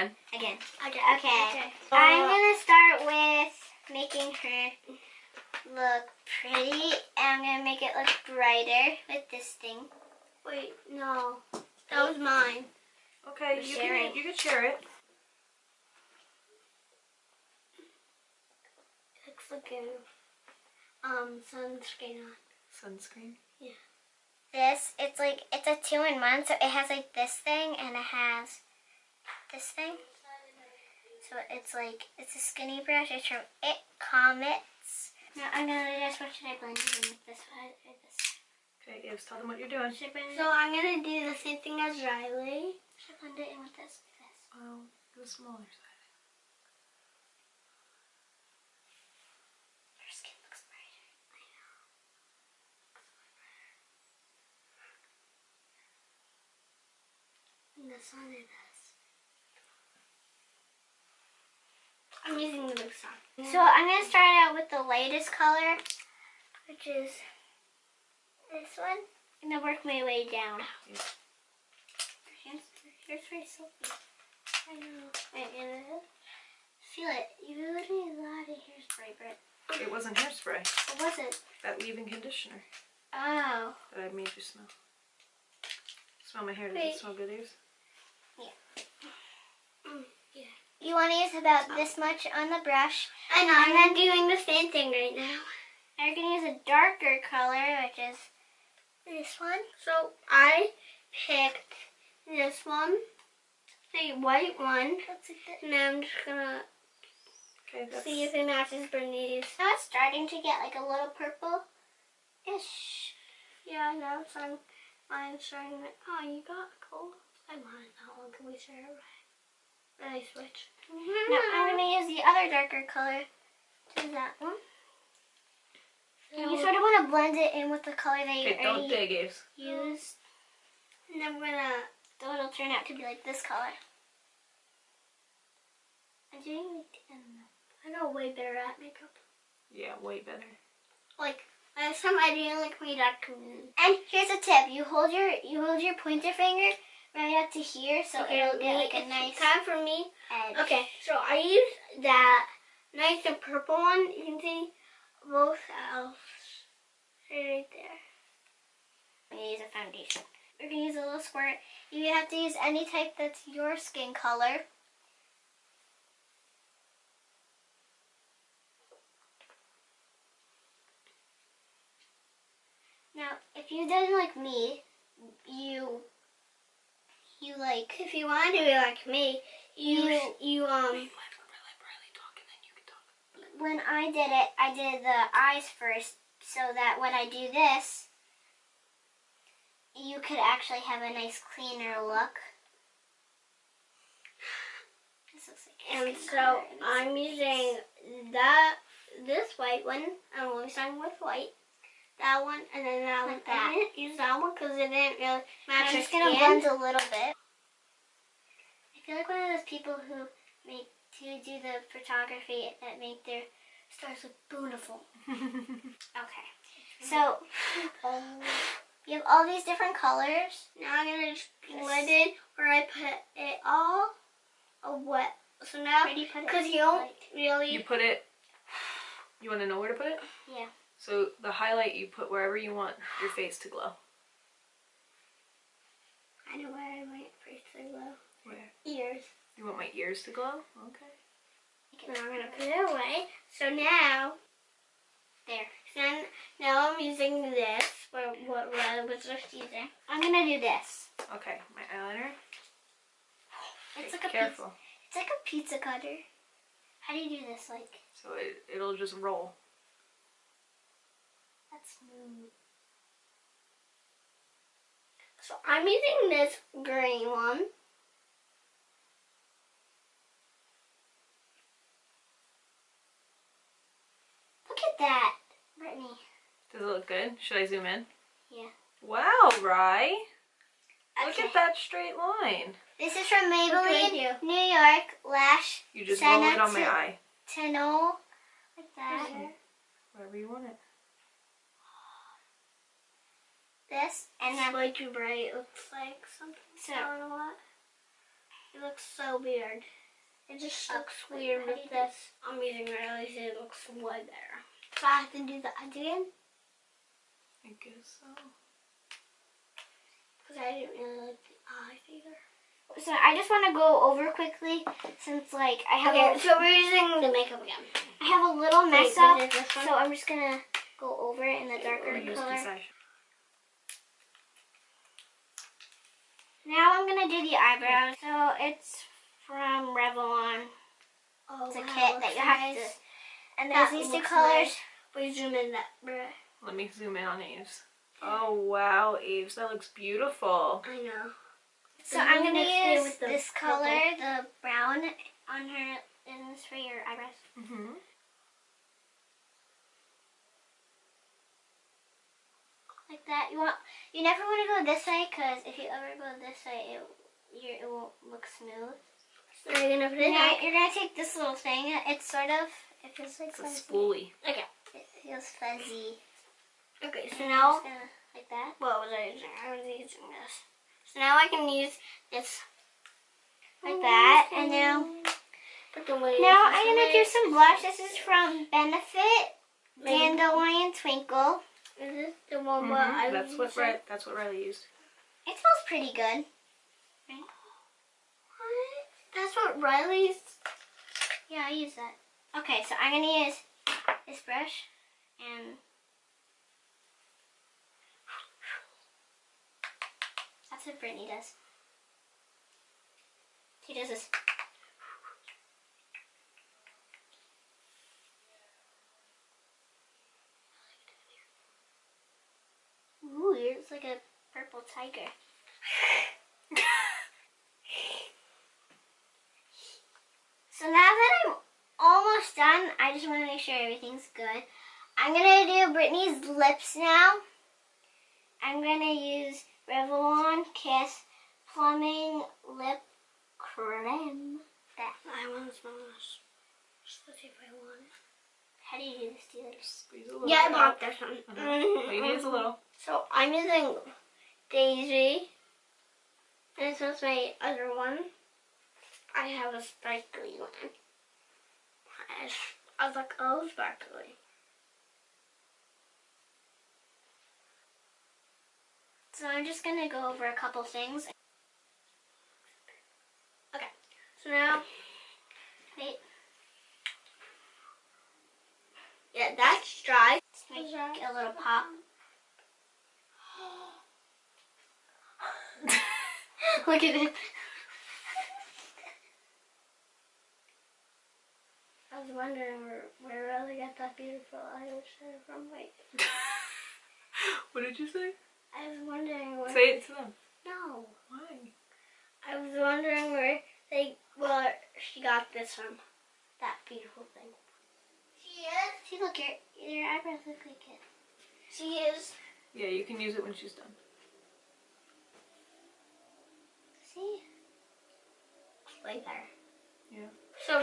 Again. Okay. I'm gonna start with making her look pretty, and I'm gonna make it look brighter with this thing. Wait, no. That was mine. Okay, you can share it. Looks like a sunscreen on. Sunscreen? Yeah. This, it's a 2-in-1, so it has like this thing and it has this thing. So it's a skinny brush. It's from It Comets. Now I'm gonna just, what should I blend it in with this one or this? Okay, Gabe, tell them what you're doing. Should I blend it? So I'm gonna do the same thing as Riley. Should I blend it in with this? Oh, the smaller side. Your skin looks brighter. I know. In the sun it is. I'm using the big sun. So I'm going to start out with the lightest color, which is this one. I'm going to work my way down. Yeah. Your hair's very silky. I know. Feel it. You really need a lot of hairspray, Britt. It wasn't hairspray. What was it? That leave-in conditioner Oh. that I made you smell. Smell my hair. Does Wait. it smell good, Ace? Yeah. You want to use about this much on the brush. And I'm doing the same thing right now. And you're going to use a darker color, which is this one. So I picked this one, the white one, and then I'm just gonna Okay, that's... see if it matches Brittney's. Now it's starting to get like a little purple-ish. Yeah, now it's on mine starting to, oh, you got gold. I wanted that one. Can we share it right? Then I switch. Now I'm going to use the other darker color to that one. And you sort of want to blend it in with the color that you Okay, don't already dig, Ace. used. And then we're gonna, So it'll turn out to be like this color. I'm doing I know way better at makeup. Yeah, way better. Like, last time I didn't like my dark moon. And here's a tip: you hold your pointer finger right up to here, so it'll get like a nice time for me. edge. Okay, so I used that nice and purple one. You can see both elves right there. I'm gonna use a foundation. We're gonna use a little squirt. You have to use any type that's your skin color. Now, if you didn't like me, you like. If you want to be like me, you Wait, let Riley talk and then you can talk. When I did the eyes first, so that when I do this, you could actually have a nice cleaner look. This looks like and so I'm using this white one. I'm only starting with white. That one, and then that one. Like that. I didn't use that one because it didn't really match I'm her just gonna skin. blend a little bit. I feel like one of those people who do the photography that make their stars look beautiful. Okay, so you have all these different colors. Now I'm gonna just blend it where I put it all wet. So now, Where do you put it? because you don't really. You put it... You want to know where to put it? Yeah. So the highlight you put wherever you want your face to glow. I know where I might face to glow. Where? Ears. You want my ears to glow? Okay. Now I'm gonna put it away. So now, There. then now I'm using this for what Riley was just using. I'm gonna do this. Okay, my eyeliner. It's Okay, like a careful. pizza. It's like a pizza cutter. How do you do this? Like So it'll just roll. that's smooth. So I'm using this green one. Look at that, Brittney. Does it look good? Should I zoom in? Yeah. Wow, Rye. Look Okay. at that straight line. This is from What do I Maybelline do? New York Lash You just roll it on my Senna eye. Tenol. Like that. Mhm. Wherever you want it. This. And It's then way too bright. It looks like something. So- I don't know what. It looks so weird. It just looks weird with this. I'm using Riley's and it looks way better. So I have to do the eyes again? I guess so. Because I didn't really like the eyes either. So I just want to go over quickly since like I have So we're using the makeup again. I have a little mess Wait, what up, is this one? so I'm just gonna go over it in the darker Or use color. Desire. Now I'm gonna do the eyebrows. So it's from Revlon. Oh, It's a wow, kit that you have to. And there's That these two looks colors. nice. We zoom in that, bruh. Let me zoom in on Aves. Oh wow, Aves, that looks beautiful. I know. So I'm green gonna mixed in use with the this purple. color, the brown, on her, and this for your eyebrows. Mm-hmm. Like that. You never want to go this way, because if you ever go this way, it won't look smooth. So you're gonna put it Now in. you're gonna take this little thing. It feels like It's a fuzzy. spoolie. Okay. It feels fuzzy. Okay, so And now, I'm just gonna, like that. what was I using? I was using this. So now I can use this. Like that. And now Put the wings I'm gonna do some blush. This is from Benefit Maybe- Dandelion Twinkle. Is this the one where I That's was what Riley used. It smells pretty good. What? That's what Riley's. Yeah, I use that. Okay, so I'm gonna use this brush and that's what Brittney does. She does this. Ooh, it's like a purple tiger. So now that I'm almost done, I just want to make sure everything's good. I'm going to do Brittney's lips now. I'm going to use Revlon Kiss Plumbing Lip Creme. That. I want to smell this. Just to see if I want it. How do you do this? Do you Just squeeze a little Yeah, I bit want out. this one. All you need is a little. So I'm using Daisy. And this is my other one. I have a sparkly one. I was like, oh, sparkly. So I'm just going to go over a couple things. Okay, so now, Wait. yeah, that's dry. Let's make a little pop. Look at it. I was wondering where Riley got that beautiful eyeshadow from. Wait, What did you say? I was wondering where. Say it to them. No, Why? I was wondering where she got this from. That beautiful thing. She is. See, look, your eyebrows look like it. She is. Yeah, you can use it when she's done. See? Way better. Yeah. So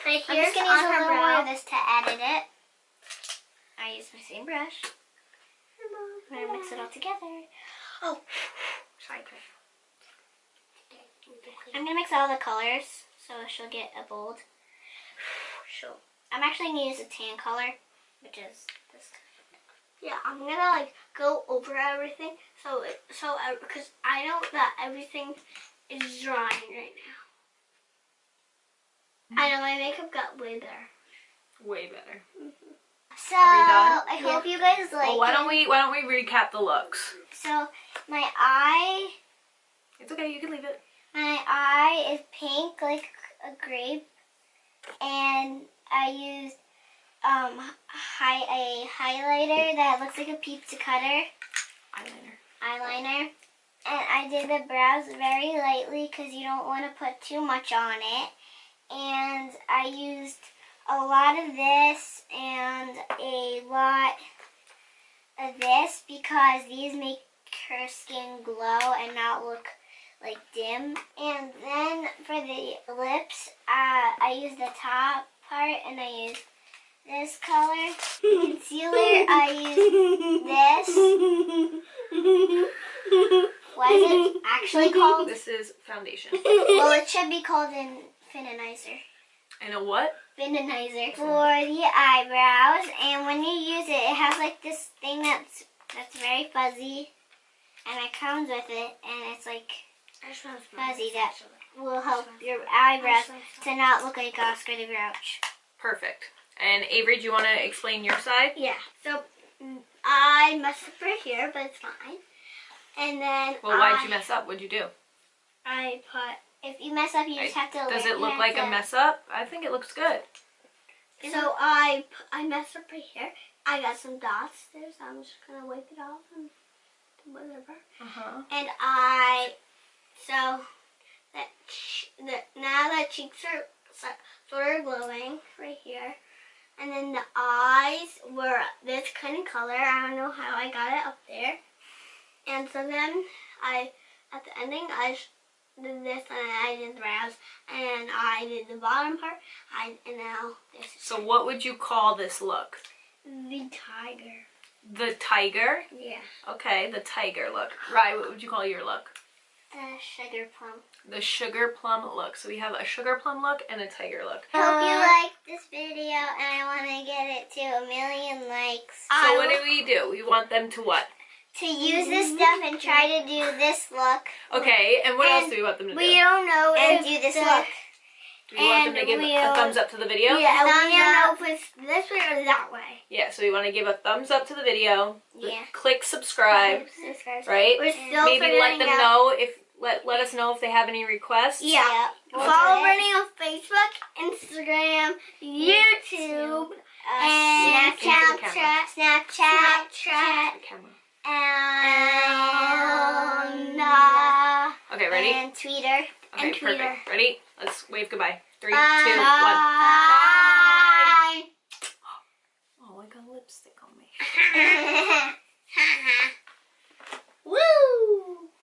right I'm here just going to use a little more of this to edit it. I use my same brush. I'm going to mix it all together. Oh, sorry, Chris. I'm going to mix all the colors so she'll get a bold. So I'm actually going to use a tan color, which is this. yeah, I'm gonna like go over everything. Because I know that everything is drying right now. I know my makeup got way better. Way better. So, Are we done? I hope you guys like Well, why don't it. we recap the looks? So, my eye It's okay, you can leave it. is pink like a grape. And I used a highlighter that looks like a pizza cutter. Eyeliner. And I did the brows very lightly because you don't want to put too much on it. And I used a lot of this and a lot of this because these make her skin glow and not look like dim. And then for the lips, I used the top part and I used this color. Concealer, I used this. What is it actually called? This is foundation. Well, it should be called an fininizer. And a what? Fininizer for the eyebrows. And when you use it, it has like this thing that's very fuzzy, and it comes with it, and it's like fuzzy that will help your eyebrows to not look like Oscar the Grouch. Perfect. And Avery, do you want to explain your side? Yeah. So I messed up right here, but it's fine. And then Well, why did you mess up? What'd you do? I put. If you mess up, you just have to. Does it look like a mess up? I think it looks good. So I messed up right here. I got some dots there, so I'm just gonna wipe it off and whatever. And so now the cheeks are sort of glowing right here, and then the eyes were this kind of color. I don't know how I got it up there. And so then at the ending, I did this, and I did the brows, and I did the bottom part, and now this. So what would you call this look? The tiger. The tiger? Yeah. Okay, the tiger look. Rye, what would you call your look? The sugar plum. The sugar plum look. So we have a sugar plum look and a tiger look. I hope you like this video, and I want to get it to 1 million likes. So what do? We want them to what? To use this stuff and try to do this look. Okay, and what else do we want them to do? We don't know And if do this look. Do we want them to give a thumbs up to the video? Yeah, we don't know if it's this way or that way. Yeah, so we want to give a thumbs up to the video. Yeah. Click subscribe. Right? We're still Maybe let them figuring out. know if let us know if they have any requests. Yeah. Yep. Follow Brittney on Facebook, Instagram, YouTube, and Into the camera. Snapchat, The camera. and Okay, ready? and Twitter. Okay, and Twitter. perfect. Ready? Let's wave goodbye. 3, 2, 1. Bye.